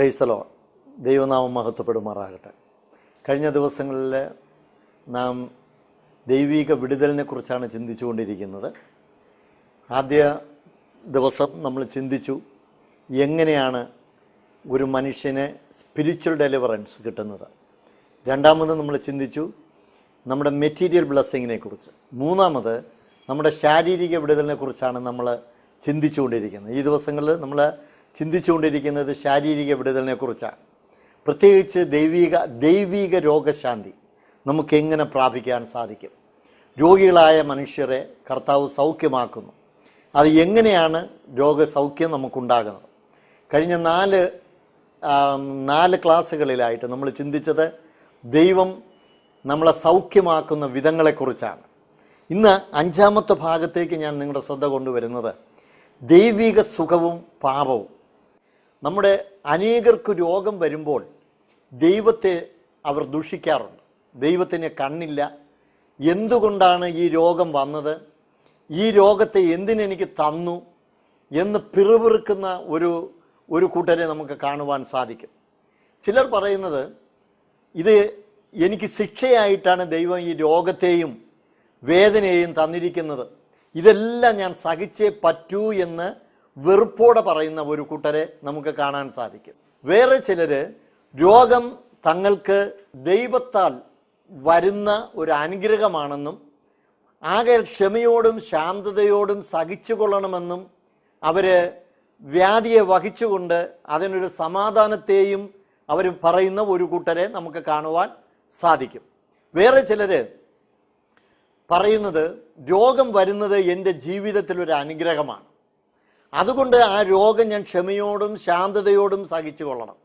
Praise the Lord. ദൈവനാമം മഹത്വപ്പെടുമാറാകട്ടെ. കഴിഞ്ഞ ദിവസങ്ങളിൽ നാം ദൈവിക വിടുതലിനെ കുറിച്ചാണ് ചിന്തിച്ചുകൊണ്ടിരിക്കുന്നത്. ആദ്യ ദിവസം നമ്മൾ ചിന്തിച്ചു എങ്ങനെയാണ് ഒരു മനുഷ്യന് സ്പിരിച്വൽ ഡെലിവറൻസ് കിട്ടുന്നത്. രണ്ടാമത് നമ്മൾ ചിന്തിച്ചു നമ്മുടെ മെറ്റീരിയൽ ബ്ലെസ്സിങ്ങിനെ കുറിച്ച്. മൂന്നാമത് നമ്മുടെ ശാരീരിക വിടുതലിനെ കുറിച്ചാണ് നമ്മൾ ചിന്തിച്ചുകൊണ്ടിരിക്കുന്നത്. ഈ ദിവസങ്ങളിൽ നമ്മൾ ചിന്തിച്ചുകൊണ്ടിരിക്കുന്നത് ശാരീരിക വിടുതലിനെ കുറിച്ചാണ്. പ്രത്യേകിച്ച് ദൈവിക രോഗശാന്തി നമുക്ക് എങ്ങനെ പ്രാപിക്കാൻ സാധിക്കും. രോഗികളായ മനുഷ്യരെ കർത്താവ് സൗഖ്യമാക്കുന്നു. അത് എങ്ങനെയാണ് രോഗസൗഖ്യം നമുക്കുണ്ടാകുന്നത്. കഴിഞ്ഞ നാല് ക്ലാസ്സുകളിലായിട്ട് നമ്മൾ ചിന്തിച്ചത് ദൈവം നമ്മളെ സൗഖ്യമാക്കുന്ന വിധങ്ങളെക്കുറിച്ചാണ്. ഇന്ന് അഞ്ചാമത്തെ ഭാഗത്തേക്ക് ഞാൻ നിങ്ങളുടെ ശ്രദ്ധ കൊണ്ടുവരുന്നത് ദൈവിക സുഖവും പാപവും. നമ്മുടെ അനേകർക്ക് രോഗം വരുമ്പോൾ ദൈവത്തെ അവർ ദുഷിക്കാറുണ്ട്. ദൈവത്തിന് കണ്ണില്ല, എന്തുകൊണ്ടാണ് ഈ രോഗം വന്നത്, ഈ രോഗത്തെ എന്തിനെനിക്ക് തന്നു എന്ന് പിറുപിറുക്കുന്ന ഒരു കൂട്ടരെ നമുക്ക് കാണുവാൻ സാധിക്കും. ചിലർ പറയുന്നത് ഇത് എനിക്ക് ശിക്ഷയായിട്ടാണ് ദൈവം ഈ രോഗത്തെയും വേദനയെയും തന്നിരിക്കുന്നത്, ഇതെല്ലാം ഞാൻ സഹിച്ചേ പറ്റൂ എന്ന് വെറുപ്പോടെ പറയുന്ന ഒരു കൂട്ടരെ നമുക്ക് കാണാൻ സാധിക്കും. വേറെ ചിലർ രോഗം തങ്ങൾക്ക് ദൈവത്താൽ വരുന്ന ഒരു അനുഗ്രഹമാണെന്നും ആകെ ക്ഷമയോടും ശാന്തതയോടും സഹിച്ചുകൊള്ളണമെന്നും അവർ വ്യാധിയെ വഹിച്ചുകൊണ്ട് അതിനൊരു സമാധാനത്തെയും അവർ പറയുന്ന ഒരു കൂട്ടരെ നമുക്ക് കാണുവാൻ സാധിക്കും. വേറെ ചിലർ പറയുന്നത് രോഗം വരുന്നത് എൻ്റെ ജീവിതത്തിലൊരു അനുഗ്രഹമാണ്, അതുകൊണ്ട് ആ രോഗം ഞാൻ ക്ഷമയോടും ശാന്തതയോടും സഹിച്ചു കൊള്ളണം,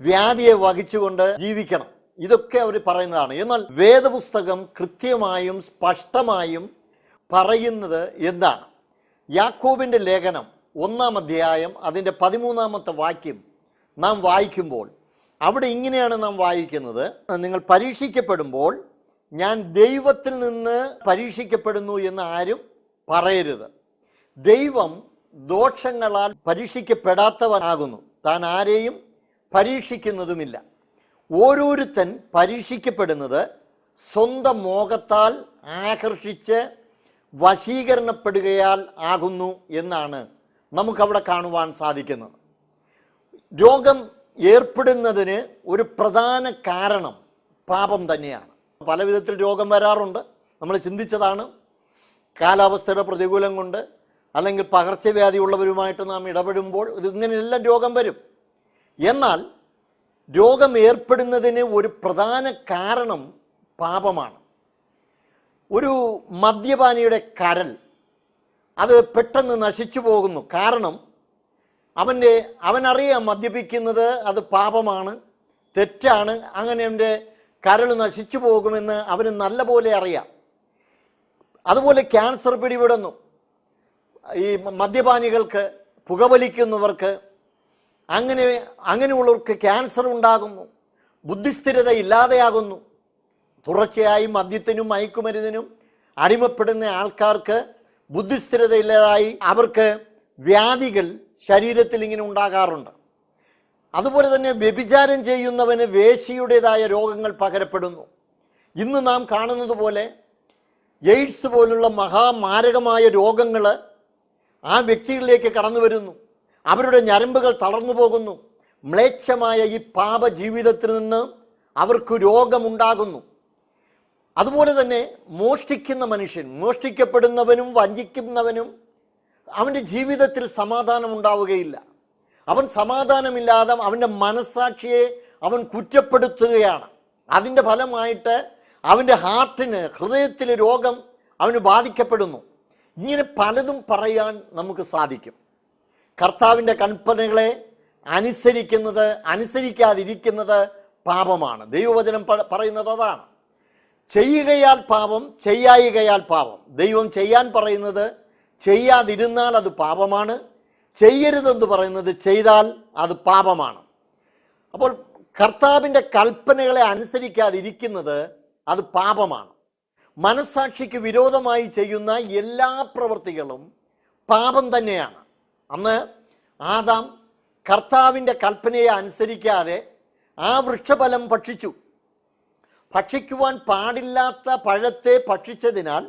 വ്യാധിയെ വഹിച്ചുകൊണ്ട് ജീവിക്കണം. ഇതൊക്കെ അവർ പറയുന്നതാണ്. എന്നാൽ വേദപുസ്തകം കൃത്യമായും സ്പഷ്ടമായും പറയുന്നത് എന്താണ്? യാക്കോബിൻ്റെ ലേഖനം 1-ാം അധ്യായം അതിൻ്റെ 13-ാമത്തെ വാക്യം നാം വായിക്കുമ്പോൾ അവിടെ ഇങ്ങനെയാണ് നാം വായിക്കുന്നത്: നിങ്ങൾ പരീക്ഷിക്കപ്പെടുമ്പോൾ ഞാൻ ദൈവത്തിൽ നിന്ന് പരീക്ഷിക്കപ്പെടുന്നു എന്ന് ആരും പറയരുത്. ദൈവം ദോഷങ്ങളാൽ പരീക്ഷിക്കപ്പെടാത്തവനാകുന്നു, താൻ ആരെയും പരീക്ഷിക്കുന്നതുമില്ല. ഓരോരുത്തൻ പരീക്ഷിക്കപ്പെടുന്നത് സ്വന്തം മോഹത്താൽ ആകർഷിച്ച് വശീകരണപ്പെടുകയാൽ ആകുന്നു എന്നാണ് നമുക്കവിടെ കാണുവാൻ സാധിക്കുന്നത്. രോഗം ഏർപ്പെടുന്നതിന് ഒരു പ്രധാന കാരണം പാപം തന്നെയാണ്. പല വിധത്തിൽ രോഗം വരാറുണ്ട്, നമ്മൾ ചിന്തിച്ചതാണ്. കാലാവസ്ഥയുടെ പ്രതികൂലം കൊണ്ട് അല്ലെങ്കിൽ പകർച്ചവ്യാധി ഉള്ളവരുമായിട്ട് നാം ഇടപെടുമ്പോൾ ഇതിങ്ങനെയെല്ലാം രോഗം വരും. എന്നാൽ രോഗം ഏർപ്പെടുന്നതിന് ഒരു പ്രധാന കാരണം പാപമാണ്. ഒരു മദ്യപാനിയുടെ കരൾ അത് പെട്ടെന്ന് നശിച്ചു പോകുന്നു. കാരണം അവനറിയാം മദ്യപിക്കുന്നത് അത് പാപമാണ്, തെറ്റാണ്, അങ്ങനെ അവൻ്റെ കരൾ നശിച്ചു പോകുമെന്ന് അവന് നല്ല പോലെ അറിയാം. അതുപോലെ ക്യാൻസർ പിടിപെടുന്നു. ഈ മദ്യപാനികൾക്ക്, പുകവലിക്കുന്നവർക്ക്, അങ്ങനെയുള്ളവർക്ക് ക്യാൻസർ ഉണ്ടാകുന്നു, ബുദ്ധിസ്ഥിരത ഇല്ലാതെയാകുന്നു. തുടർച്ചയായി മദ്യത്തിനും മയക്കുമരുന്നിനും അടിമപ്പെടുന്ന ആൾക്കാർക്ക് ബുദ്ധിസ്ഥിരത ഇല്ലാതായി അവർക്ക് വ്യാധികൾ ശരീരത്തിൽ ഇങ്ങനെ ഉണ്ടാകാറുണ്ട്. അതുപോലെ തന്നെ വ്യഭിചാരം ചെയ്യുന്നവന് വേശ്യയുടേതായ രോഗങ്ങൾ പകരപ്പെടുന്നു. ഇന്ന് നാം കാണുന്നത് പോലെ എയ്ഡ്സ് പോലുള്ള മഹാമാരകമായ രോഗങ്ങൾ ആ വ്യക്തികളിലേക്ക് കടന്നു വരുന്നു. അവരുടെ ഞരമ്പുകൾ തളർന്നു പോകുന്നു. മ്ലേച്ഛമായ ഈ പാപ ജീവിതത്തിൽ നിന്ന് അവർക്ക് രോഗമുണ്ടാകുന്നു. അതുപോലെ തന്നെ മോഷ്ടിക്കുന്ന മനുഷ്യൻ, മോഷ്ടിക്കപ്പെടുന്നവനും വഞ്ചിക്കുന്നവനും അവൻ്റെ ജീവിതത്തിൽ സമാധാനം ഉണ്ടാവുകയില്ല. അവൻ സമാധാനമില്ലാതെ അവൻ്റെ മനസ്സാക്ഷിയെ അവൻ കുറ്റപ്പെടുത്തുകയാണ്. അതിൻ്റെ ഫലമായിട്ട് അവൻ്റെ ഹൃദയത്തിലെ രോഗം അവന് ബാധിക്കപ്പെടുന്നു. ഇങ്ങനെ പലതും പറയാൻ നമുക്ക് സാധിക്കും. കർത്താവിൻ്റെ കൽപ്പനകളെ അനുസരിക്കാതിരിക്കുന്നത് പാപമാണ്. ദൈവവചനം പറയുന്നത് അതാണ്. ചെയ്യുകയാൽ പാപം, ചെയ്യായികയാൽ പാപം. ദൈവം ചെയ്യാൻ പറയുന്നത് ചെയ്യാതിരുന്നാൽ അത് പാപമാണ്, ചെയ്യരുതെന്ന് പറയുന്നത് ചെയ്താൽ അത് പാപമാണ്. അപ്പോൾ കർത്താവിൻ്റെ കൽപ്പനകളെ അനുസരിക്കാതിരിക്കുന്നത് അത് പാപമാണ്. മനസ്സാക്ഷിക്ക് വിരോധമായി ചെയ്യുന്ന എല്ലാ പ്രവൃത്തികളും പാപം തന്നെയാണ്. അന്ന് ആദാം കർത്താവിൻ്റെ കൽപ്പനയെ അനുസരിക്കാതെ ആ വൃക്ഷഫലം ഭക്ഷിച്ചു. ഭക്ഷിക്കുവാൻ പാടില്ലാത്ത പഴത്തെ ഭക്ഷിച്ചതിനാൽ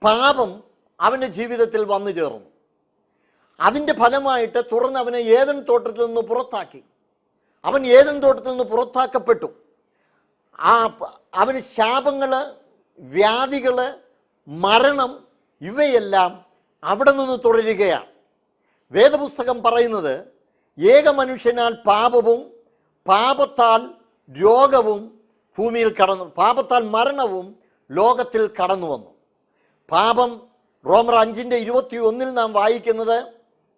പാപം അവൻ്റെ ജീവിതത്തിൽ വന്നു ചേർന്നു. അതിൻ്റെ ഫലമായിട്ട് തുടർന്ന് അവനെ ഏദൻ തോട്ടത്തിൽ നിന്ന് പുറത്താക്കി. അവൻ ഏദൻ തോട്ടത്തിൽ നിന്ന് പുറത്താക്കപ്പെട്ടു. അവന് ശാപങ്ങൾ, വ്യാധികൾ, മരണം ഇവയെല്ലാം അവിടെ നിന്ന് തുടരുകയാണ്. വേദപുസ്തകം പറയുന്നത് ഏക മനുഷ്യനാൽ പാപവും പാപത്താൽ രോഗവും ഭൂമിയിൽ കടന്നു, പാപത്താൽ മരണവും ലോകത്തിൽ കടന്നു വന്നു. പാപം റോമർ 5:21 നാം വായിക്കുന്നത്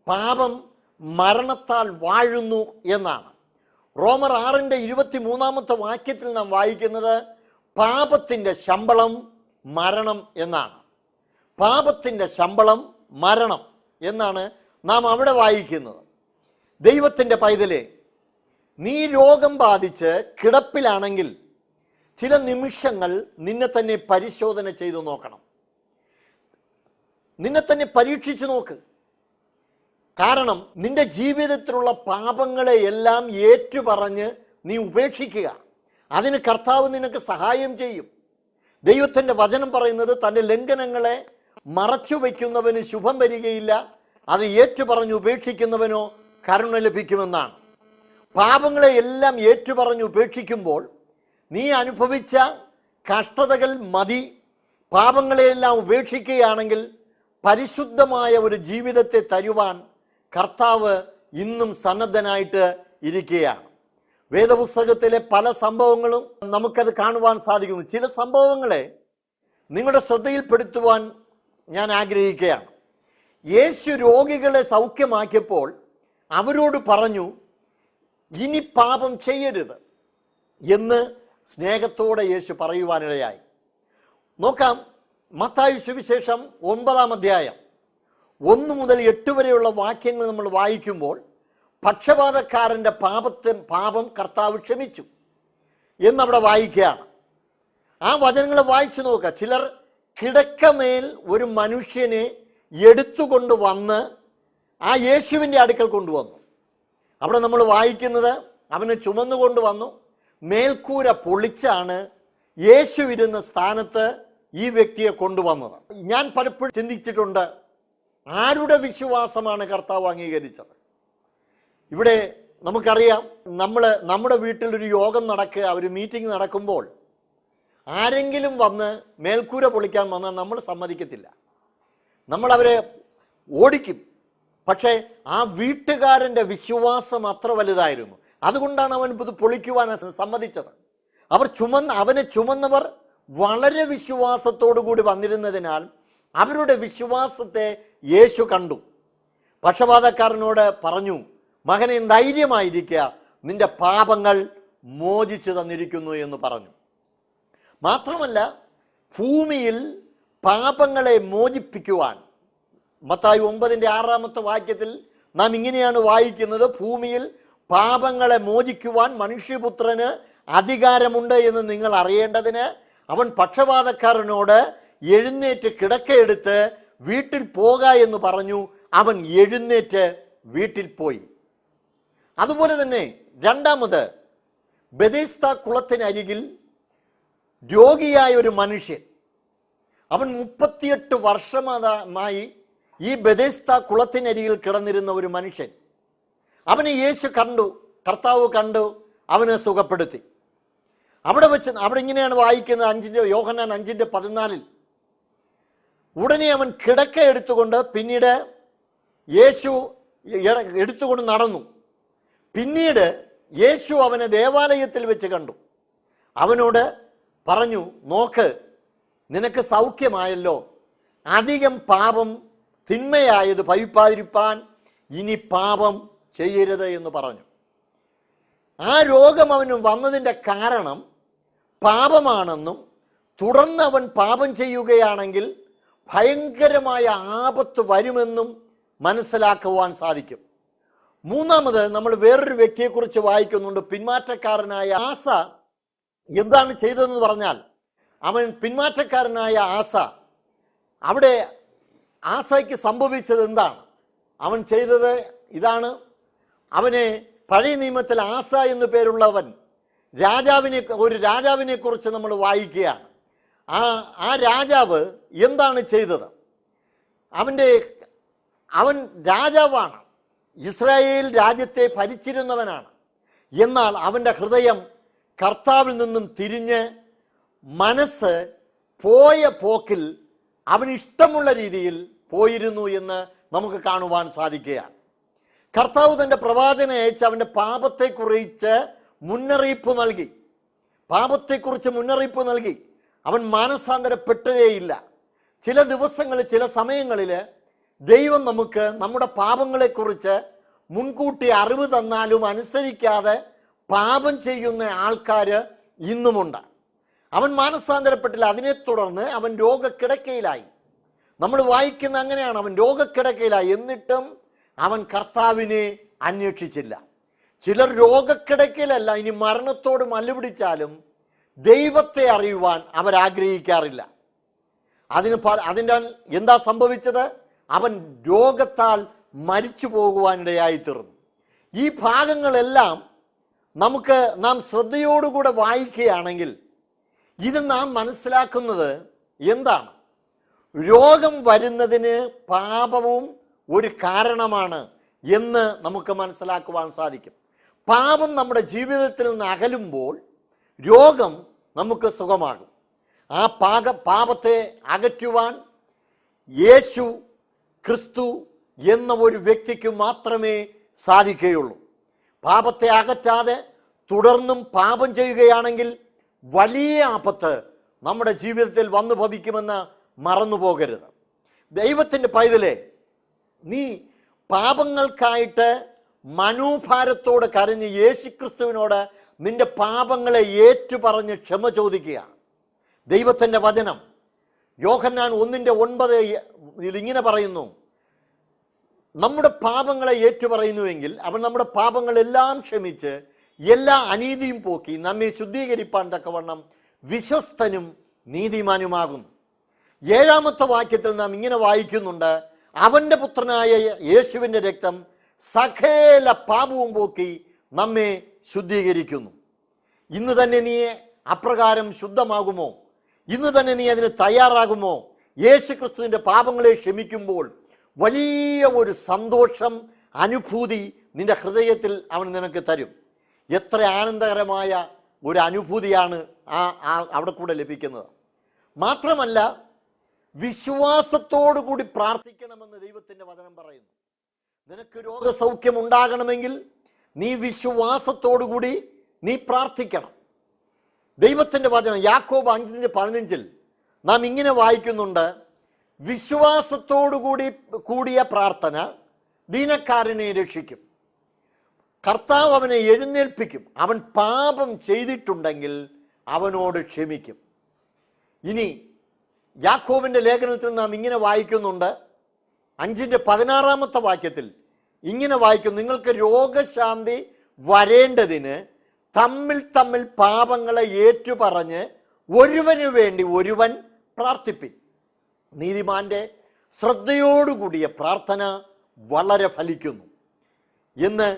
പാപം മരണത്താൽ വാഴുന്നു എന്നാണ്. റോമർ 6:23 വാക്യത്തിൽ നാം വായിക്കുന്നത് പാപത്തിൻ്റെ ശമ്പളം മരണം എന്നാണ്. പാപത്തിൻ്റെ ശമ്പളം മരണം എന്നാണ് നാം അവിടെ വായിക്കുന്നത്. ദൈവത്തിൻ്റെ പൈതലേ, നീ രോഗം ബാധിച്ച് കിടപ്പിലാണെങ്കിൽ ചില നിമിഷങ്ങൾ നിന്നെ തന്നെ പരിശോധന ചെയ്തു നോക്കണം. നിന്നെ തന്നെ പരീക്ഷിച്ചു നോക്ക്. കാരണം നിന്റെ ജീവിതത്തിലുള്ള പാപങ്ങളെ എല്ലാം ഏറ്റുപറഞ്ഞ് നീ ഉപേക്ഷിക്കുക. അതിന് കർത്താവ് നിനക്ക് സഹായം ചെയ്യും. ദൈവത്തിൻ്റെ വചനം പറയുന്നത് തൻ്റെ ലംഘനങ്ങളെ മറച്ചു വയ്ക്കുന്നവന് ശുഭം വരികയില്ല, അത് ഏറ്റുപറഞ്ഞ് ഉപേക്ഷിക്കുന്നവനോ കരുണ ലഭിക്കുമെന്നാണ്. പാപങ്ങളെ എല്ലാം ഏറ്റുപറഞ്ഞ് ഉപേക്ഷിക്കുമ്പോൾ നീ അനുഭവിച്ച കഷ്ടതകൾ മതി. പാപങ്ങളെയെല്ലാം ഉപേക്ഷിക്കുകയാണെങ്കിൽ പരിശുദ്ധമായ ഒരു ജീവിതത്തെ തരുവാൻ കർത്താവ് ഇന്നും സന്നദ്ധനായിട്ട് ഇരിക്കുകയാണ്. വേദപുസ്തകത്തിലെ പല സംഭവങ്ങളും നമുക്കത് കാണുവാൻ സാധിക്കുന്നു. ചില സംഭവങ്ങളെ നിങ്ങളുടെ ശ്രദ്ധയിൽപ്പെടുത്തുവാൻ ഞാൻ ആഗ്രഹിക്കുകയാണ്. യേശു രോഗികളെ സൗഖ്യമാക്കിയപ്പോൾ അവരോട് പറഞ്ഞു, ഇനി പാപം ചെയ്യരുത് എന്ന് സ്നേഹത്തോടെ യേശു പറയുവാനിടയായി. നോക്കാം, മത്തായി സുവിശേഷം 9 അധ്യായം 1 മുതൽ 8 വരെയുള്ള വാക്യങ്ങൾ നമ്മൾ വായിക്കുമ്പോൾ പക്ഷപാതക്കാരൻ്റെ പാപം കർത്താവ് ക്ഷമിച്ചു എന്നവിടെ വായിക്കുകയാണ്. ആ വചനങ്ങൾ വായിച്ചു നോക്കുക. ചിലർ കിടക്കമേൽ ഒരു മനുഷ്യനെ എടുത്തുകൊണ്ട് വന്ന് ആ യേശുവിൻ്റെ അടുക്കൽ കൊണ്ടുവന്നു. അവിടെ നമ്മൾ വായിക്കുന്നത് അവനെ ചുമന്നുകൊണ്ട് വന്നു. മേൽക്കൂര പൊളിച്ചാണ് യേശു ഇരുന്ന സ്ഥാനത്ത് ഈ വ്യക്തിയെ കൊണ്ടുവന്നത്. ഞാൻ പലപ്പോഴും ചിന്തിച്ചിട്ടുണ്ട്, ആരുടെ വിശ്വാസമാണ് കർത്താവ് അംഗീകരിച്ചത്? ഇവിടെ നമുക്കറിയാം, നമ്മുടെ വീട്ടിലൊരു യോഗം നടക്കുക, ഒരു മീറ്റിംഗ് നടക്കുമ്പോൾ ആരെങ്കിലും വന്ന് മേൽക്കൂര പൊളിക്കാൻ വന്നാൽ നമ്മൾ സമ്മതിക്കത്തില്ല, നമ്മളവരെ ഓടിക്കും. പക്ഷേ ആ വീട്ടുകാരൻ്റെ വിശ്വാസം അത്ര വലുതായിരുന്നു. അതുകൊണ്ടാണ് അവൻ ഇത് പൊളിക്കുവാൻ സമ്മതിച്ചത്. അവനെ ചുമന്നവർ വളരെ വിശ്വാസത്തോടു കൂടി വന്നിരുന്നതിനാൽ അവരുടെ വിശ്വാസത്തെ യേശു കണ്ടു. പക്ഷപാതക്കാരനോട് പറഞ്ഞു, മകനെ ധൈര്യമായിരിക്കുക, നിന്റെ പാപങ്ങൾ മോചിച്ചു തന്നിരിക്കുന്നു എന്ന് പറഞ്ഞു. മാത്രമല്ല, ഭൂമിയിൽ പാപങ്ങളെ മോചിപ്പിക്കുവാൻ മത്തായി 9:6 വാക്യത്തിൽ നാം ഇങ്ങനെയാണ് വായിക്കുന്നത്, ഭൂമിയിൽ പാപങ്ങളെ മോചിക്കുവാൻ മനുഷ്യപുത്രന് അധികാരമുണ്ട് എന്ന് നിങ്ങൾ അറിയേണ്ടതിന് അവൻ പക്ഷപാതക്കാരനോട് എഴുന്നേറ്റ് കിടക്കയെടുത്ത് വീട്ടിൽ പോക എന്ന് പറഞ്ഞു. അവൻ എഴുന്നേറ്റ് വീട്ടിൽ പോയി. അതുപോലെ തന്നെ രണ്ടാമത്, ബെഥെസ്ദ കുളത്തിനരികിൽ രോഗിയായ ഒരു മനുഷ്യൻ, അവൻ 38 വർഷമായി ഈ ബെഥെസ്ദ കുളത്തിനരികിൽ കിടന്നിരുന്ന ഒരു മനുഷ്യൻ. അവനെ യേശു കണ്ടു, കർത്താവ് കണ്ടു, അവനെ സുഖപ്പെടുത്തി. അവിടെ ഇങ്ങനെയാണ് വായിക്കുന്നത്, യോഹന്നാൻ 5:14. ഉടനെ അവൻ കിടക്ക എടുത്തുകൊണ്ട് പിന്നീട് യേശു എടുത്തുകൊണ്ട് നടന്നു. പിന്നീട് യേശു അവനെ ദേവാലയത്തിൽ വെച്ച് കണ്ടു. അവനോട് പറഞ്ഞു, നോക്ക്, നിനക്ക് സൗഖ്യമായല്ലോ, അധികം പാപം തിന്മയായത് ഭവിപ്പാതിരിപ്പാൻ ഇനി പാപം ചെയ്യരുത് എന്ന് പറഞ്ഞു. ആ രോഗം അവന് വന്നതിൻ്റെ കാരണം പാപമാണെന്നും തുടർന്ന് അവൻ പാപം ചെയ്യുകയാണെങ്കിൽ ഭയങ്കരമായ ആപത്ത് വരുമെന്നും മനസ്സിലാക്കുവാൻ സാധിക്കും. മൂന്നാമത്, നമ്മൾ വേറൊരു വ്യക്തിയെക്കുറിച്ച് വായിക്കുന്നുണ്ട്. പിന്മാറ്റക്കാരനായ ആസ എന്താണ് ചെയ്തതെന്ന് പറഞ്ഞാൽ, അവൻ പിന്മാറ്റക്കാരനായ ആസ, അവിടെ ആസയ്ക്ക് സംഭവിച്ചത് എന്താണ്? അവൻ ചെയ്തത് ഇതാണ്, അവനെ പഴയ നിയമത്തിൽ ആസ എന്നു പേരുള്ളവൻ ഒരു രാജാവിനെ കുറിച്ച് നമ്മൾ വായിക്കുകയാണ്. ആ രാജാവ് എന്താണ് ചെയ്തത്? അവൻ രാജാവാണ്, ഇസ്രായേൽ രാജ്യത്തെ ഭരിച്ചിരുന്നവനാണ്. എന്നാൽ അവൻ്റെ ഹൃദയം കർത്താവിൽ നിന്നും തിരിഞ്ഞ് മനസ്സ് പോയ പോക്കിൽ അവന് ഇഷ്ടമുള്ള രീതിയിൽ പോയിരുന്നു എന്ന് നമുക്ക് കാണുവാൻ സാധിക്കുകയാണ്. കർത്താവ് തൻ്റെ പ്രവാചകനെ അയച്ച് അവൻ്റെ പാപത്തെക്കുറിച്ച് മുന്നറിയിപ്പ് നൽകി. അവൻ മാനസാന്തരപ്പെട്ടതേയില്ല. ചില ദിവസങ്ങളിൽ, ചില സമയങ്ങളിൽ ദൈവം നമുക്ക് നമ്മുടെ പാപങ്ങളെക്കുറിച്ച് മുൻകൂട്ടി അറിവ് തന്നാലും അനുസരിക്കാതെ പാപം ചെയ്യുന്ന ആൾക്കാർ ഇന്നുമുണ്ട്. അവൻ മാനസാന്തരപ്പെട്ടില്ല. അതിനെ തുടർന്ന് അവൻ രോഗക്കിടക്കയിലായി. നമ്മൾ വായിക്കുന്ന അങ്ങനെയാണ്, അവൻ രോഗക്കിടക്കയിലായി. എന്നിട്ടും അവൻ കർത്താവിനെ അന്വേഷിച്ചില്ല. ചിലർ രോഗക്കിടക്കയിലല്ല, ഇനി മരണത്തോട് മല്ലുപിടിച്ചാലും ദൈവത്തെ അറിയുവാൻ അവരാഗ്രഹിക്കാറില്ല. അതിൻ്റെ എന്താ സംഭവിച്ചത്? അവൻ രോഗത്താൽ മരിച്ചു പോകുവാനിടയായി തീർന്നു. ഈ ഭാഗങ്ങളെല്ലാം നാം ശ്രദ്ധയോടുകൂടെ വായിക്കുകയാണെങ്കിൽ ഇത് നാം മനസ്സിലാക്കുന്നത് എന്താണ്? രോഗം വരുന്നതിന് പാപവും ഒരു കാരണമാണ് എന്ന് നമുക്ക് മനസ്സിലാക്കുവാൻ സാധിക്കും. പാപം നമ്മുടെ ജീവിതത്തിൽ നിന്ന് അകലുമ്പോൾ രോഗം നമുക്ക് സുഖമാകും. ആ പാപത്തെ അകറ്റുവാൻ യേശു ക്രിസ്തു എന്ന ഒരു വ്യക്തിക്ക് മാത്രമേ സാധിക്കുകയുള്ളൂ. പാപത്തെ അകറ്റാതെ തുടർന്നും പാപം ചെയ്യുകയാണെങ്കിൽ വലിയ ആപത്ത് നമ്മുടെ ജീവിതത്തിൽ വന്നു ഭവിക്കുമെന്ന് മറന്നു പോകരുത്. ദൈവത്തിൻ്റെ പൈതലേ, നീ പാപങ്ങൾക്കായിട്ട് മനോഭാരത്തോട് കരഞ്ഞ് യേശുക്രിസ്തുവിനോട് നിന്റെ പാപങ്ങളെ ഏറ്റുപറഞ്ഞ് ക്ഷമ ചോദിക്കുക. ദൈവത്തിൻ്റെ വചനം യോഹന്നാൻ 1:9 ഇങ്ങനെ പറയുന്നു, നമ്മുടെ പാപങ്ങളെ ഏറ്റുപറയുന്നുവെങ്കിൽ അവൻ നമ്മുടെ പാപങ്ങളെല്ലാം ക്ഷമിച്ച് എല്ലാ അനീതിയും പോക്കി നമ്മെ ശുദ്ധീകരിപ്പാൻ തക്കവണ്ണം വിശ്വസ്തനും നീതിമാനുമാകുന്നു. 7-ാമത്തെ വാക്യത്തിൽ നാം ഇങ്ങനെ വായിക്കുന്നുണ്ട്, അവൻ്റെ പുത്രനായ യേശുവിൻ്റെ രക്തം സകല പാപവും പോക്കി നമ്മെ ശുദ്ധീകരിക്കുന്നു. ഇന്ന് തന്നെ നീ അപ്രകാരം ശുദ്ധമാകുമോ? ഇന്ന് തന്നെ നീ അതിന് തയ്യാറാകുമോ? യേശു ക്രിസ്തുവിൻ്റെ പാപങ്ങളെ ക്ഷമിക്കുമ്പോൾ വലിയ ഒരു സന്തോഷം, അനുഭൂതി നിന്റെ ഹൃദയത്തിൽ അവൻ നിനക്ക് തരും. എത്ര ആനന്ദകരമായ ഒരു അനുഭൂതിയാണ് അവിടെ കൂടെ ലഭിക്കുന്നത്. മാത്രമല്ല, വിശ്വാസത്തോടു കൂടി പ്രാർത്ഥിക്കണമെന്ന് ദൈവത്തിൻ്റെ വചനം പറയുന്നു. നിനക്ക് രോഗസൗഖ്യം ഉണ്ടാകണമെങ്കിൽ നീ വിശ്വാസത്തോടു കൂടി നീ പ്രാർത്ഥിക്കണം. ദൈവത്തിൻ്റെ വചനം യാക്കോബ് 5:15 നാം ഇങ്ങനെ വായിക്കുന്നുണ്ട്, വിശ്വാസത്തോടു കൂടിയ പ്രാർത്ഥന ദീനക്കാരനെ രക്ഷിക്കും, കർത്താവ് അവനെ എഴുന്നേൽപ്പിക്കും, അവൻ പാപം ചെയ്തിട്ടുണ്ടെങ്കിൽ അവനോട് ക്ഷമിക്കും. ഇനി യാക്കോബിൻ്റെ ലേഖനത്തിൽ നാം ഇങ്ങനെ വായിക്കുന്നുണ്ട്, 5:16 വാക്യത്തിൽ ഇങ്ങനെ വായിക്കും, നിങ്ങൾക്ക് രോഗശാന്തി വരേണ്ടതിന് തമ്മിൽ പാപങ്ങളെ ഏറ്റുപറഞ്ഞ് ഒരുവന് വേണ്ടി ഒരുവൻ പ്രാർത്ഥിപ്പിൻ. നീതിമാന്റെ ശ്രദ്ധയോടുകൂടിയ പ്രാർത്ഥന വളരെ ഫലിക്കുന്നു എന്ന്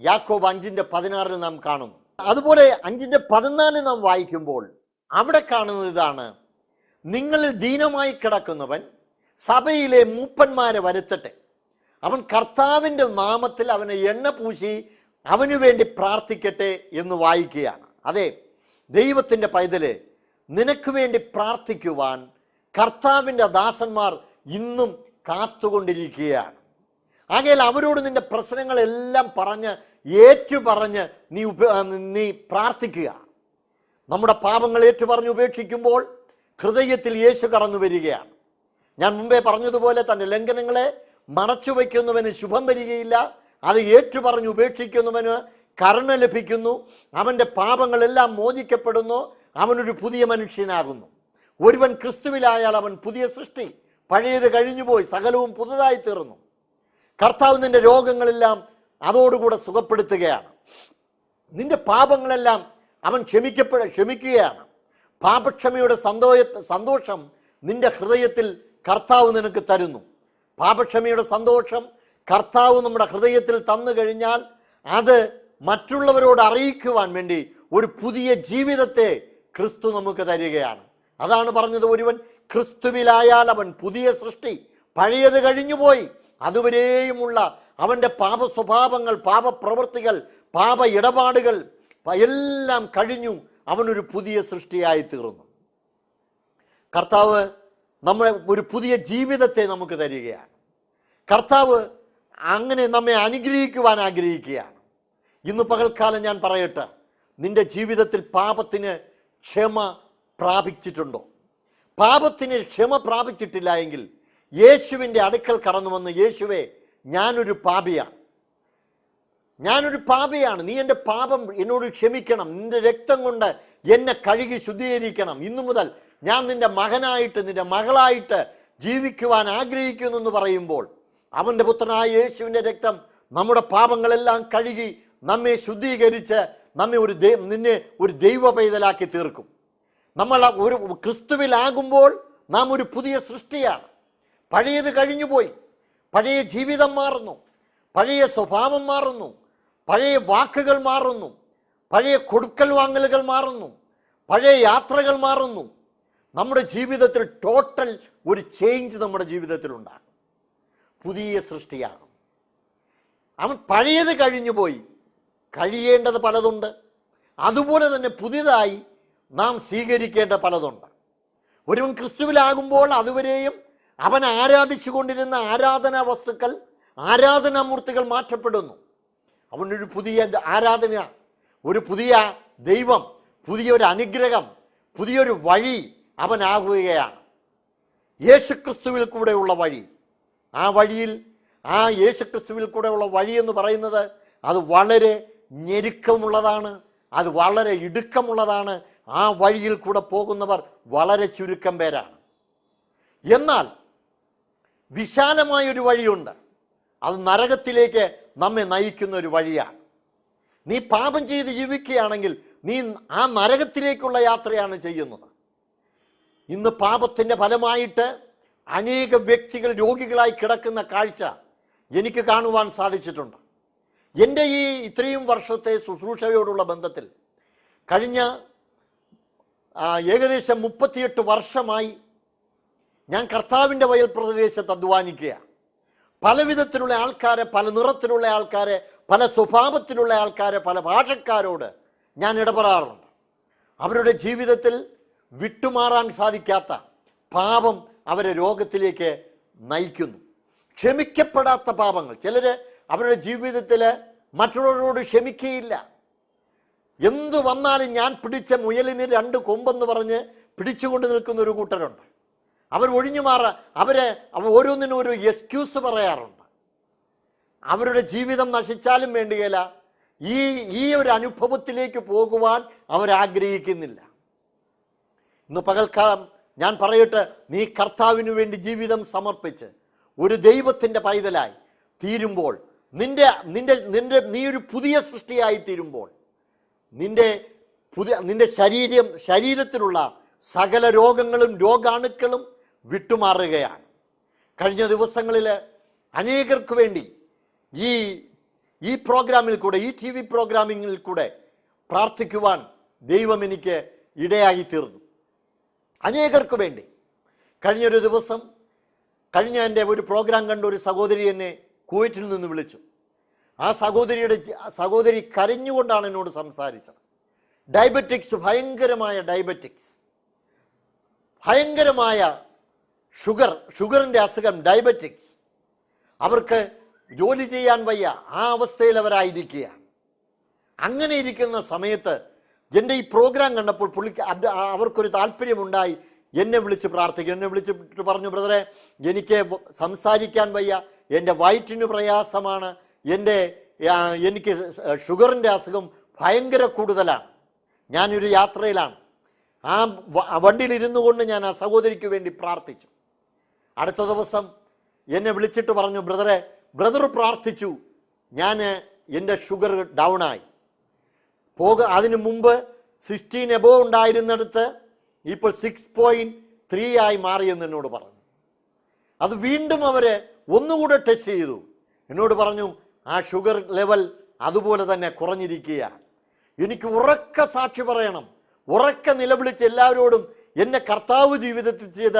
യാക്കോബ് 5:16 നാം കാണുന്നു. അതുപോലെ 5:14 നാം വായിക്കുമ്പോൾ അവിടെ കാണുന്നത് ഇതാണ്, നിങ്ങളിൽ ദീനമായി കിടക്കുന്നവൻ സഭയിലെ മൂപ്പന്മാരെ വരുത്തട്ടെ, അവൻ കർത്താവിൻ്റെ നാമത്തിൽ അവനെ എണ്ണ പൂശി അവനു വേണ്ടി പ്രാർത്ഥിക്കട്ടെ എന്ന് വായിക്കുകയാണ്. അതെ, ദൈവത്തിൻ്റെ പൈതലെ, നിനക്ക് വേണ്ടി പ്രാർത്ഥിക്കുവാൻ കർത്താവിൻ്റെ ദാസന്മാർ ഇന്നും കാത്തുകൊണ്ടിരിക്കുകയാണ്. ആകയാൽ അവരോട് നിന്റെ പ്രശ്നങ്ങളെല്ലാം ഏറ്റുപറഞ്ഞ് നീ പ്രാർത്ഥിക്കുക. നമ്മുടെ പാപങ്ങൾ ഏറ്റുപറഞ്ഞ് ഉപേക്ഷിക്കുമ്പോൾ ഹൃദയത്തിൽ യേശു കടന്നു വരികയാണ്. ഞാൻ മുമ്പേ പറഞ്ഞതുപോലെ തൻ്റെ ലംഘനങ്ങളെ മറച്ചു വയ്ക്കുന്നവന് ശുഭം വരികയില്ല, അത് ഏറ്റുപറഞ്ഞ് ഉപേക്ഷിക്കുന്നവന് കരുണ ലഭിക്കുന്നു, അവൻ്റെ പാപങ്ങളെല്ലാം മോചിക്കപ്പെടുന്നു, അവനൊരു പുതിയ മനുഷ്യനാകുന്നു. ഒരുവൻ ക്രിസ്തുവിലായാൽ അവൻ പുതിയ സൃഷ്ടി, പഴയത് കഴിഞ്ഞുപോയി, സകലവും പുതുതായി തീർന്നു. കർത്താവ് നിന്റെ രോഗങ്ങളെല്ലാം അതോടുകൂടെ സുഖപ്പെടുത്തുകയാണ്. നിന്റെ പാപങ്ങളെല്ലാം അവൻ ക്ഷമിക്കുകയാണ്. പാപക്ഷമയുടെ സന്തോഷം നിന്റെ ഹൃദയത്തിൽ കർത്താവ് നിനക്ക് തരുന്നു. പാപക്ഷമയുടെ സന്തോഷം കർത്താവ് നമ്മുടെ ഹൃദയത്തിൽ തന്നു കഴിഞ്ഞാൽ അത് മറ്റുള്ളവരോട് അറിയിക്കുവാൻ വേണ്ടി ഒരു പുതിയ ജീവിതത്തെ ക്രിസ്തു നമുക്ക് തരികയാണ്. അതാണ് പറഞ്ഞത്, ഒരുവൻ ക്രിസ്തുവിലായാൽ അവൻ പുതിയ സൃഷ്ടി, പഴയത് കഴിഞ്ഞുപോയി, അതുവരെയുമുള്ള അവൻ്റെ പാപ സ്വഭാവങ്ങൾ, പാപപ്രവൃത്തികൾ, പാപ ഇടപാടുകൾ എല്ലാം കഴിഞ്ഞു, അവനൊരു പുതിയ സൃഷ്ടിയായി തീർന്നു. കർത്താവ് നമ്മളെ ഒരു പുതിയ ജീവിതത്തെ നമുക്ക് തരികയാണ്. കർത്താവ് അങ്ങനെ നമ്മെ അനുഗ്രഹിക്കുവാൻ ആഗ്രഹിക്കുകയാണ്. ഇന്ന് പകൽക്കാലം ഞാൻ പറയട്ടെ, നിന്റെ ജീവിതത്തിൽ പാപത്തിന് ക്ഷമ പ്രാപിച്ചിട്ടുണ്ടോ? പാപത്തിന് ക്ഷമ പ്രാപിച്ചിട്ടില്ല എങ്കിൽ യേശുവിൻ്റെ അടുക്കൽ കടന്നു വന്ന്, യേശുവേ, ഞാനൊരു പാപിയാണ്, നീ എൻ്റെ പാപം എന്നോട് ക്ഷമിക്കണം, നിന്റെ രക്തം കൊണ്ട് എന്നെ കഴുകി ശുദ്ധീകരിക്കണം, ഇന്നു മുതൽ ഞാൻ നിന്റെ മകനായിട്ട്, നിന്റെ മകളായിട്ട് ജീവിക്കുവാൻ ആഗ്രഹിക്കുന്നു എന്ന് പറയുമ്പോൾ അവൻ്റെ പുത്രനായ യേശുവിൻ്റെ രക്തം നമ്മുടെ പാപങ്ങളെല്ലാം കഴുകി നമ്മെ ശുദ്ധീകരിച്ച് നിന്നെ ഒരു ദൈവ പൈതലാക്കി തീർക്കും. നമ്മൾ ഒരു ക്രിസ്തുവിലാകുമ്പോൾ നാം ഒരു പുതിയ സൃഷ്ടിയാണ്. പഴയത് കഴിഞ്ഞുപോയി, പഴയ ജീവിതം മാറുന്നു, പഴയ സ്വഭാവം മാറുന്നു, പഴയ വാക്കുകൾ മാറുന്നു, പഴയ കൊടുക്കൽ വാങ്ങലുകൾ മാറുന്നു, പഴയ യാത്രകൾ മാറുന്നു. നമ്മുടെ ജീവിതത്തിൽ ടോട്ടൽ ഒരു ചേഞ്ച് നമ്മുടെ ജീവിതത്തിലുണ്ടാകും. പുതിയ സൃഷ്ടിയാകും. അവൻ പഴയത് കഴിഞ്ഞുപോയി, കഴിയേണ്ടത് പലതുണ്ട്. അതുപോലെ തന്നെ പുതിയതായി നാം സ്വീകരിക്കേണ്ട പലതുണ്ട്. ഒരുവൻ ക്രിസ്തുവിലാകുമ്പോൾ അതുവരെയും അവൻ ആരാധിച്ചു കൊണ്ടിരുന്ന ആരാധനാ വസ്തുക്കൾ, ആരാധനാമൂർത്തികൾ മാറ്റപ്പെടുന്നു. അവനൊരു പുതിയ ആരാധന, ഒരു പുതിയ ദൈവം, പുതിയൊരു അനുഗ്രഹം, പുതിയൊരു വഴി അവനാകുകയാണ്. യേശുക്രിസ്തുവിൽ കൂടെയുള്ള വഴി. ആ വഴിയിൽ, ആ യേശുക്രിസ്തുവിൽ കൂടെയുള്ള വഴി എന്ന് പറയുന്നത് അത് വളരെ ഞെരുക്കമുള്ളതാണ്, അത് വളരെ ഇടുക്കമുള്ളതാണ്. ആ വഴിയിൽ കൂടെ പോകുന്നവർ വളരെ ചുരുക്കം പേരാണ്. എന്നാൽ വിശാലമായൊരു വഴിയുണ്ട്, അത് നരകത്തിലേക്ക് നമ്മെ നയിക്കുന്ന ഒരു വഴിയാണ്. നീ പാപം ചെയ്ത് ജീവിക്കുകയാണെങ്കിൽ നീ ആ നരകത്തിലേക്കുള്ള യാത്രയാണ് ചെയ്യുന്നത്. ഇന്ന് പാപത്തിൻ്റെ ഫലമായിട്ട് അനേക വ്യക്തികൾ രോഗികളായി കിടക്കുന്ന കാഴ്ച എനിക്ക് കാണുവാൻ സാധിച്ചിട്ടുണ്ട്. എൻ്റെ ഈ ഇത്രയും വർഷത്തെ ശുശ്രൂഷയോടുള്ള ബന്ധത്തിൽ കഴിഞ്ഞ ഏകദേശം 38 വർഷമായി ഞാൻ കർത്താവിൻ്റെ വയൽ പ്രദേശത്ത് അധ്വാനിക്കുകയാണ്. പല വിധത്തിലുള്ള ആൾക്കാരെ, പല നിറത്തിലുള്ള ആൾക്കാരെ, പല സ്വഭാവത്തിലുള്ള ആൾക്കാരെ, പല ഭാഷക്കാരോട് ഞാൻ ഇടപെടാറുണ്ട്. അവരുടെ ജീവിതത്തിൽ വിട്ടുമാറാൻ സാധിക്കാത്ത പാപം അവരെ രോഗത്തിലേക്ക് നയിക്കുന്നു. ക്ഷമിക്കപ്പെടാത്ത പാപങ്ങൾ. ചിലർ അവരുടെ ജീവിതത്തിൽ മറ്റുള്ളവരോട് ക്ഷമിക്കുകയില്ല. എന്തു വന്നാലും ഞാൻ പിടിച്ച മുയലിന് 2 കൊമ്പെന്ന് പറഞ്ഞ് പിടിച്ചുകൊണ്ട് നിൽക്കുന്ന ഒരു കൂട്ടരുണ്ട്. അവർ ഒഴിഞ്ഞു അവർ ഓരോന്നിനും ഒരു എക്സ്ക്യൂസ് പറയാറുണ്ട്. അവരുടെ ജീവിതം നശിച്ചാലും വേണ്ടിയല്ല, ഈ ഒരു അനുഭവത്തിലേക്ക് പോകുവാൻ അവരാഗ്രഹിക്കുന്നില്ല. ഇന്ന് പകൽക്കാലം ഞാൻ പറയട്ടെ, നീ കർത്താവിന് വേണ്ടി ജീവിതം സമർപ്പിച്ച് ഒരു ദൈവത്തിൻ്റെ പൈതലായി തീരുമ്പോൾ, നീ ഒരു പുതിയ സൃഷ്ടിയായി തീരുമ്പോൾ നിന്റെ ശരീരത്തിലുള്ള സകല രോഗങ്ങളും രോഗാണുക്കളും വിട്ടുമാറുകയാണ്. കഴിഞ്ഞ ദിവസങ്ങളിൽ അനേകർക്ക് വേണ്ടി ഈ പ്രോഗ്രാമിൽ കൂടെ, ഈ TV പ്രോഗ്രാമിങ്ങിൽ കൂടെ പ്രാർത്ഥിക്കുവാൻ ദൈവം എനിക്ക് ഇടയായി തീർന്നു. അനേകർക്ക് വേണ്ടി. കഴിഞ്ഞൊരു ദിവസം, കഴിഞ്ഞ എൻ്റെ ഒരു പ്രോഗ്രാം കണ്ട ഒരു സഹോദരി എന്നെ കുവൈറ്റിൽ നിന്ന് വിളിച്ചു. ആ സഹോദരി കരഞ്ഞുകൊണ്ടാണ് എന്നോട് സംസാരിച്ചത്. ഡയബറ്റിക്സ്, ഭയങ്കരമായ ഡയബറ്റിക്സ്, ഭയങ്കരമായ ഷുഗറിൻ്റെ അസുഖം, ഡയബറ്റിക്സ്. അവർക്ക് ജോലി ചെയ്യാൻ വയ്യ, ആ അവസ്ഥയിൽ അവരായിരിക്കുകയാണ്. അങ്ങനെ ഇരിക്കുന്ന സമയത്ത് എൻ്റെ ഈ പ്രോഗ്രാം കണ്ടപ്പോൾ അവർക്കൊരു താല്പര്യമുണ്ടായി. എന്നെ വിളിച്ച് പ്രാർത്ഥിക്കും. എന്നെ വിളിച്ചിട്ട് പറഞ്ഞു, ബ്രദറെ, എനിക്ക് സംസാരിക്കാൻ വയ്യ, എൻ്റെ വയറ്റിന് പ്രയാസമാണ്, എനിക്ക് ഷുഗറിൻ്റെ അസുഖം ഭയങ്കര കൂടുതലാണ്, ഞാനൊരു യാത്രയിലാണ്. ആ വണ്ടിയിലിരുന്നു കൊണ്ട് ഞാൻ ആ സഹോദരിക്ക് വേണ്ടി പ്രാർത്ഥിച്ചു. അടുത്ത ദിവസം എന്നെ വിളിച്ചിട്ട് പറഞ്ഞു, ബ്രദർ പ്രാർത്ഥിച്ചു, എൻ്റെ ഷുഗർ ഡൗണായി. അതിനു മുമ്പ് 16 എബോവ് ഉണ്ടായിരുന്നിടത്ത് ഇപ്പോൾ 6.3 ആയി മാറിയെന്ന് എന്നോട് പറഞ്ഞു. അത് വീണ്ടും അവരെ ഒന്നുകൂടെ ടെസ്റ്റ് ചെയ്തു. എന്നോട് പറഞ്ഞു, ആ ഷുഗർ ലെവൽ അതുപോലെ തന്നെ കുറഞ്ഞിരിക്കുകയാണ്. എനിക്ക് ഉറക്ക സാക്ഷി പറയണം, ഉറക്ക നിലവിളിച്ച് എല്ലാവരോടും എൻ്റെ കർത്താവ് ജീവിതത്തിൽ ചെയ്ത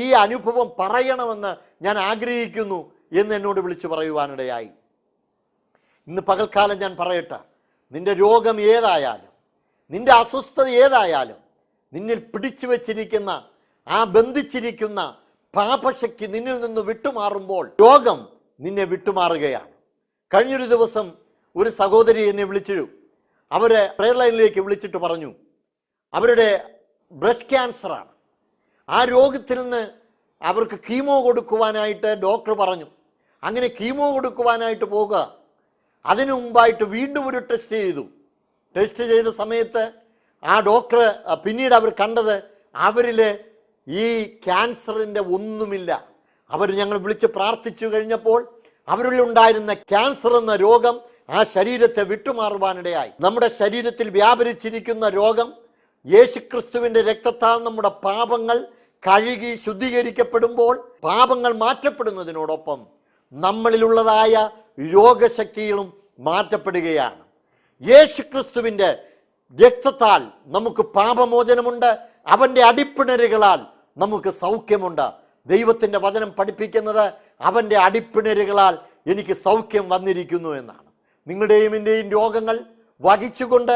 ഈ അനുഭവം പറയണമെന്ന് ഞാൻ ആഗ്രഹിക്കുന്നു എന്ന് എന്നോട് വിളിച്ചു പറയുവാനിടയായി. ഇന്ന് പകൽക്കാലം ഞാൻ പറയട്ടെ, നിന്റെ രോഗം ഏതായാലും, നിന്റെ അസ്വസ്ഥത ഏതായാലും, നിന്നിൽ പിടിച്ചു വച്ചിരിക്കുന്ന ബന്ധിച്ചിരിക്കുന്ന പാപശക്തി നിന്നിൽ നിന്ന് വിട്ടുമാറുമ്പോൾ രോഗം നിന്നെ വിട്ടുമാറുകയാണ്. കഴിഞ്ഞൊരു ദിവസം ഒരു സഹോദരി എന്നെ വിളിച്ചു. അവരെ പ്രയർ ലൈനിലേക്ക് വിളിച്ചിട്ട് പറഞ്ഞു, അവരുടെ ബ്രസ്റ്റ് ക്യാൻസറാണ്. ആ രോഗത്തിൽ നിന്ന് അവർക്ക് കീമോ കൊടുക്കുവാനായിട്ട് ഡോക്ടർ പറഞ്ഞു. അങ്ങനെ കീമോ കൊടുക്കുവാനായിട്ട് പോകുക. അതിനു മുമ്പായിട്ട് വീണ്ടും ഒരു ടെസ്റ്റ് ചെയ്ത സമയത്ത് ആ ഡോക്ടർ പിന്നീട് അവർ കണ്ടത് അവരിൽ ഈ ക്യാൻസറിൻ്റെ ഒന്നുമില്ല. അവർ ഞങ്ങൾ വിളിച്ച് പ്രാർത്ഥിച്ചു കഴിഞ്ഞപ്പോൾ അവരിൽ ഉണ്ടായിരുന്ന ക്യാൻസർ എന്ന രോഗം ആ ശരീരത്തെ വിട്ടുമാറുവാനിടയായി. നമ്മുടെ ശരീരത്തിൽ വ്യാപരിച്ചിരിക്കുന്ന രോഗം യേശുക്രിസ്തുവിൻ്റെ രക്തത്താൽ നമ്മുടെ പാപങ്ങൾ കഴുകി ശുദ്ധീകരിക്കപ്പെടുമ്പോൾ പാപങ്ങൾ മാറ്റപ്പെടുന്നതിനോടൊപ്പം നമ്മളിലുള്ളതായ രോഗശക്തികളും മാറ്റപ്പെടുകയാണ്. യേശുക്രിസ്തുവിൻ്റെ രക്തത്താൽ നമുക്ക് പാപമോചനമുണ്ട്. അവൻ്റെ അടിപ്പിണരുകളാൽ നമുക്ക് സൗഖ്യമുണ്ട്. ദൈവത്തിൻ്റെ വചനം പഠിപ്പിക്കുന്നത് അവൻ്റെ അടിപ്പിണരുകളാൽ എനിക്ക് സൗഖ്യം വന്നിരിക്കുന്നു എന്നാണ്. നിങ്ങളുടെയും എൻ്റെയും രോഗങ്ങൾ വഹിച്ചുകൊണ്ട്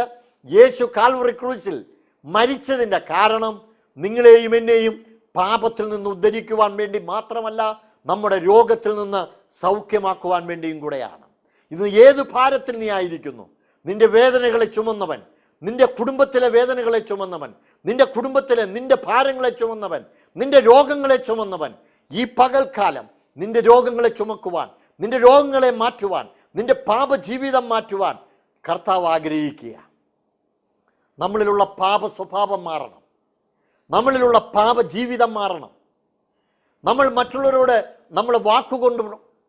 യേശു കാൽവറി ക്രൂശിൽ മരിച്ചതിൻ്റെ കാരണം നിങ്ങളെയും എന്നെയും പാപത്തിൽ നിന്ന് ഉദ്ധരിക്കുവാൻ വേണ്ടി മാത്രമല്ല, നമ്മുടെ രോഗത്തിൽ നിന്ന് സൗഖ്യമാക്കുവാൻ വേണ്ടിയും കൂടെയാണ്. ഇന്ന് ഏത് ഭാരത്തിൽ നീ ആയിരിക്കുന്നു, നിന്റെ വേദനകളെ ചുമന്നവൻ, നിന്റെ കുടുംബത്തിലെ വേദനകളെ ചുമന്നവൻ, നിന്റെ കുടുംബത്തിലെ നിന്റെ ഭാരങ്ങളെ ചുമന്നവൻ, നിന്റെ രോഗങ്ങളെ ചുമന്നവൻ, ഈ പകൽക്കാലം നിന്റെ രോഗങ്ങളെ ചുമക്കുവാൻ, നിന്റെ രോഗങ്ങളെ മാറ്റുവാൻ, നിന്റെ പാപജീവിതം മാറ്റുവാൻ കർത്താവ് ആഗ്രഹിക്കുക. നമ്മളിലുള്ള പാപ സ്വഭാവം മാറണം, നമ്മളിലുള്ള പാപജീവിതം മാറണം. നമ്മൾ മറ്റുള്ളവരോട് നമ്മൾ വാക്കുകൊണ്ട്,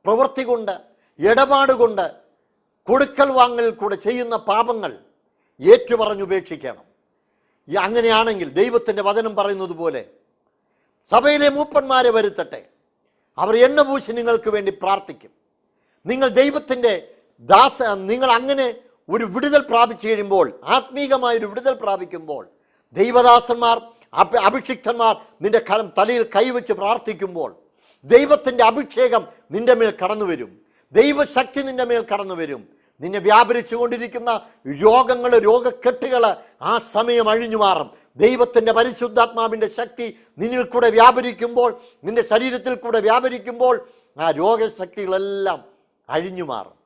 പ്രവൃത്തി കൊണ്ട്, ഇടപാടുകൊണ്ട്, കൊടുക്കൽ വാങ്ങലിൽ കൂടെ ചെയ്യുന്ന പാപങ്ങൾ ഏറ്റുപറഞ്ഞുപേക്ഷിക്കണം. അങ്ങനെയാണെങ്കിൽ ദൈവത്തിൻ്റെ വചനം പറയുന്നത് പോലെ സഭയിലെ മൂപ്പന്മാരെ വരുത്തട്ടെ, അവർ എണ്ണ പൂശി നിങ്ങൾക്ക് വേണ്ടി പ്രാർത്ഥിക്കും. നിങ്ങൾ ദൈവത്തിൻ്റെ നിങ്ങൾ അങ്ങനെ ഒരു വിടുതൽ പ്രാപിച്ചു കഴിയുമ്പോൾ, ആത്മീകമായൊരു വിടുതൽ പ്രാപിക്കുമ്പോൾ, ദൈവദാസന്മാർ അഭിഷിക്തന്മാർ നിന്റെ തലയിൽ കൈവച്ച് പ്രാർത്ഥിക്കുമ്പോൾ ദൈവത്തിൻ്റെ അഭിഷേകം നിന്റെ മേൽ കടന്നു വരും, ദൈവശക്തി നിന്റെ മേൽ കടന്നു വരും. നിന്നെ വ്യാപരിച്ചു കൊണ്ടിരിക്കുന്ന രോഗങ്ങൾ, രോഗക്കെട്ടുകൾ ആ സമയം അഴിഞ്ഞു മാറും. ദൈവത്തിൻ്റെ പരിശുദ്ധാത്മാവിൻ്റെ ശക്തി നിന്നിൽ കൂടെ വ്യാപരിക്കുമ്പോൾ, നിന്റെ ശരീരത്തിൽ കൂടെ വ്യാപരിക്കുമ്പോൾ ആ രോഗശക്തികളെല്ലാം അഴിഞ്ഞു മാറും.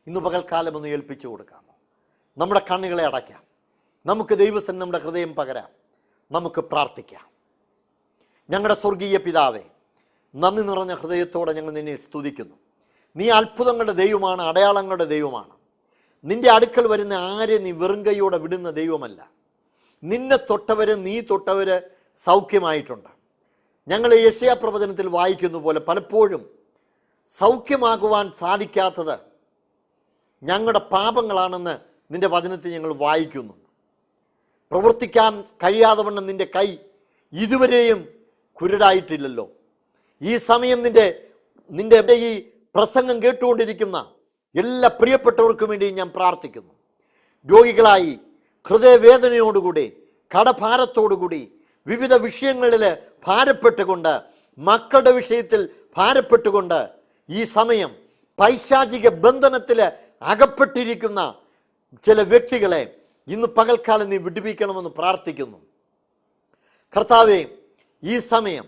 ഇന്ന് പകൽക്കാലം ഒന്ന് ഏൽപ്പിച്ചു കൊടുക്കാമോ? നമ്മുടെ കണ്ണുകളെ അടയ്ക്കാം, നമുക്ക് ദൈവസന്നിധിയിൽ നമ്മുടെ ഹൃദയം പകരാം, നമുക്ക് പ്രാർത്ഥിക്കാം. ഞങ്ങളുടെ സ്വർഗീയ പിതാവേ, നന്ദി നിറഞ്ഞ ഹൃദയത്തോടെ ഞങ്ങൾ നിന്നെ സ്തുതിക്കുന്നു. നീ അത്ഭുതങ്ങളുടെ ദൈവമാണ്, അടയാളങ്ങളുടെ ദൈവമാണ്. നിന്റെ അടുക്കൽ വരുന്ന ആരെ നീ വെറും കൈയോടെ വിടുന്ന ദൈവമല്ല. നിന്നെ തൊട്ടവര്, നീ തൊട്ടവര് സൗഖ്യമായിട്ടുണ്ട്. ഞങ്ങൾ യെശയ്യാ പ്രവചനത്തിൽ വായിക്കുന്ന പോലെ പലപ്പോഴും സൗഖ്യമാകുവാൻ സാധിക്കാത്തത് ഞങ്ങളുടെ പാപങ്ങളാണെന്ന് നിന്റെ വചനത്തിൽ ഞങ്ങൾ വായിക്കുന്നു. പ്രവർത്തിക്കാൻ കഴിയാതെ വണ്ണം നിന്റെ കൈ ഇതുവരെയും കുരുടായിട്ടില്ലല്ലോ. ഈ സമയം നിന്റെ ഈ പ്രസംഗം കേട്ടുകൊണ്ടിരിക്കുന്ന എല്ലാ പ്രിയപ്പെട്ടവർക്കും വേണ്ടി ഞാൻ പ്രാർത്ഥിക്കുന്നു. രോഗികളായി ഹൃദയവേദനയോടുകൂടി, കടഭാരത്തോടുകൂടി, വിവിധ വിഷയങ്ങളിൽ ഭാരപ്പെട്ടുകൊണ്ട്, മക്കളുടെ വിഷയത്തിൽ ഭാരപ്പെട്ടുകൊണ്ട് ഈ സമയം പൈശാചിക ബന്ധനത്തിൽ അകപ്പെട്ടിരിക്കുന്ന ചില വ്യക്തികളെ ഇന്ന് പകൽക്കാലം നീ വിടുവിക്കണമെന്ന് പ്രാർത്ഥിക്കുന്നു. കർത്താവേ, ഈ സമയം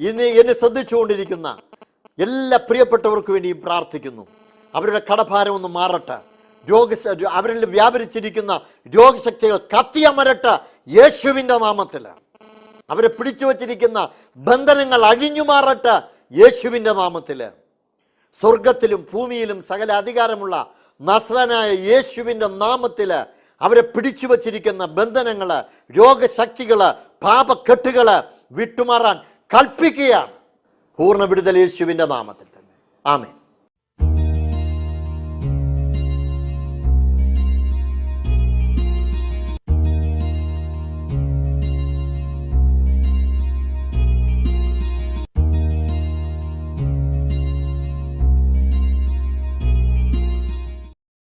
എന്നെ ശ്രദ്ധിച്ചുകൊണ്ടിരിക്കുന്ന എല്ലാ പ്രിയപ്പെട്ടവർക്കു വേണ്ടിയും പ്രാർത്ഥിക്കുന്നു. അവരുടെ കടഭാരം ഒന്ന് മാറട്ടെ. അവരിൽ വ്യാപരിച്ചിരിക്കുന്ന രോഗശക്തികൾ കത്തിയമരട്ടെ യേശുവിൻ്റെ നാമത്തിൽ. അവരെ പിടിച്ചു വച്ചിരിക്കുന്ന ബന്ധനങ്ങൾ അഴിഞ്ഞു മാറട്ടെ യേശുവിൻ്റെ നാമത്തിൽ. സ്വർഗത്തിലും ഭൂമിയിലും സകല അധികാരമുള്ള നസ്രനായ യേശുവിൻ്റെ നാമത്തിൽ അവരെ പിടിച്ചു വച്ചിരിക്കുന്ന ബന്ധനങ്ങൾ, രോഗശക്തികൾ, പാപക്കെട്ടുകൾ വിട്ടുമാറാൻ കൽപ്പിക്കുകയാണ്. പൂർണ്ണ വിടുതൽ യേശുവിൻ്റെ നാമത്തിൽ തന്നെ. ആമേൻ.